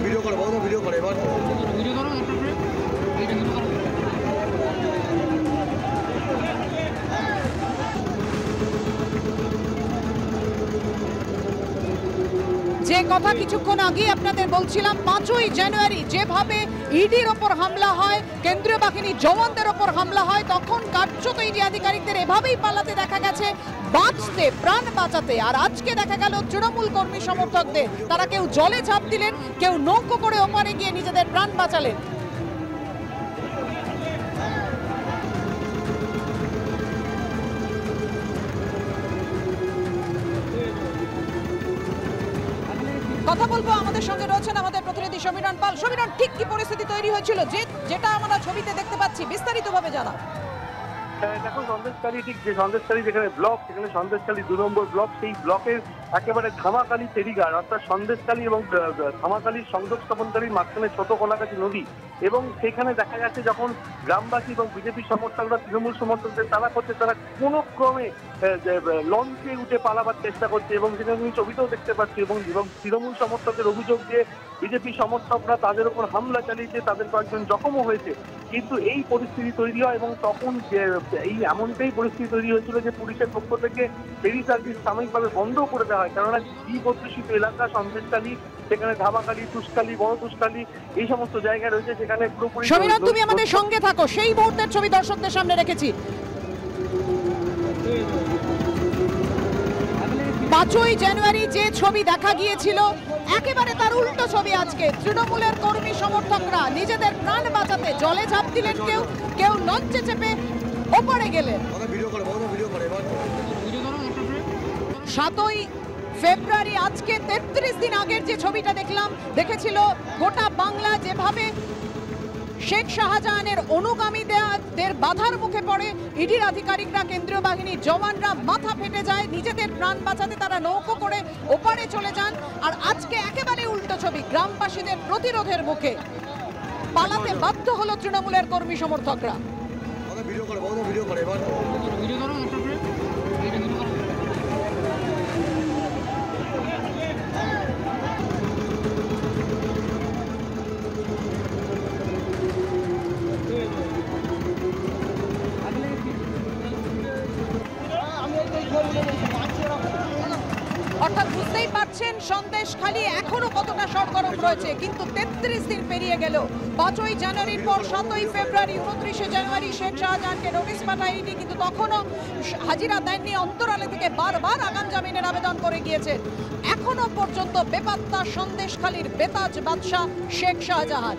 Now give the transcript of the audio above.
Video করে এবার video করো যে কথা কিছুক্ষণ আগে আপনাদের বলছিলাম 5ই জানুয়ারি যেভাবে ইডির ওপর হামলা হয়, কেন্দ্রীয় বাহিনী জওয়ানদের ওপর হামলা হয়, তখন কার্যত ইডি আধিকারিকদের এভাবেই পালাতে দেখা গেছে, বাঁচতে প্রাণ বাঁচাতে। আর আজকে দেখা গেল তৃণমূল কর্মী সমর্থকদের, তারা কেউ জলে ঝাঁপ দিলেন, কেউ নৌকো করে ওপারে গিয়ে নিজেদের প্রাণ বাঁচালেন। কথা বলবো, আমাদের সঙ্গে রয়েছেন আমাদের প্রতিনিধি সমীরণ পাল। সমীরণ, ঠিক কি পরিস্থিতি তৈরি হয়েছিল যেটা আমরা ছবিতে দেখতে পাচ্ছি, বিস্তারিতভাবে জানাও। দেখো, সন্দেশখালী, ঠিক যে সন্দেশখালী যেখানে ব্লক, সেখানে সন্দেশখালী 2 নম্বর ব্লক, সেই ব্লকের একেবারে ধামাকালী ফেরিঘাট, অর্থাৎ সন্দেশখালী এবং ধামাকালীর সংযোগ স্থাপনকারীর মাঝখানে ছোট কলাগাছি নদী। এবং সেখানে দেখা যাচ্ছে যখন গ্রামবাসী এবং বিজেপি সমর্থকরা তৃণমূল সমর্থকদের তাড়া করছে, তারা কোনো ক্রমে লঞ্চে উঠে পালাবার চেষ্টা করছে। এবং সেখানে তুমি ছবিতেও দেখতে পাচ্ছি। এবং তৃণমূল সমর্থকের অভিযোগ যে বিজেপি সমর্থকরা তাদের উপর হামলা চালিয়েছে, তাদের কয়েকজন জখমও হয়েছে। কিন্তু এই পরিস্থিতি তৈরি হয় এবং তখন এই এমনটাই পরিস্থিতি তৈরি হয়েছিল যে পুলিশের পক্ষ থেকে ফেরি সার্ভিস সাময়িকভাবে বন্ধ করে দেওয়া হয়। কেননা দ্বীপ অধ্যুষিত এলাকা সন্দেশখালী, সেখানে ধামাখালী, তুষখালী, বড় তুষখালী, এই সমস্ত জায়গা রয়েছে, সেখানে পুরোপুরি। সমীরণ, তুমি আমাদের সঙ্গে থাকো, সেই মুহূর্তের ছবি দর্শকদের সামনে রেখেছি। 5ই জানুয়ারি যে ছবি দেখা গিয়েছিল, একেবারে তার উল্টো ছবি আজকে। তৃণমূলের কর্মী সমর্থকরা নিজেদের প্রাণ বাঁচাতে জলে ঝাঁপ দিলেন, কেউ লঞ্চে চেপে ওপারে গেলেন। 7ই ফেব্রুয়ারি, আজকে 33 দিন আগের যে ছবিটা দেখেছিল গোটা বাংলা, যেভাবে শেখ শাহজাহানের অনুগামীদের বাধার মুখে পড়ে ইডির আধিকারিকরা, কেন্দ্রীয় বাহিনীর জওয়ানরা, মাথা ফেটে যায়, নিজেদের প্রাণ বাঁচাতে তারা নৌকো করে ওপারে চলে যান। আর আজকে একেবারে উল্টো ছবি, গ্রামবাসীদের প্রতিরোধের মুখে পালাতে বাধ্য হলো তৃণমূলের কর্মী সমর্থকরা। অর্থাৎ বুঝতেই পারছেন সন্দেশখালী এখনো কতটা সরগরম রয়েছে। কিন্তু 33 দিন পেরিয়ে গেল। 5ই জানুয়ারির পর 7ই ফেব্রুয়ারি, 29শে জানুয়ারি শেখ শাহজাহানকে নোটিশ পাঠায় ইডি, কিন্তু তখনও হাজিরা দেননি। অন্তরালে থেকে বারবার আগাম জামিনের আবেদন করে গিয়েছেন। এখনো পর্যন্ত বেপাত্তা সন্দেশখালীর বেতাজ বাদশা শেখ শাহজাহান।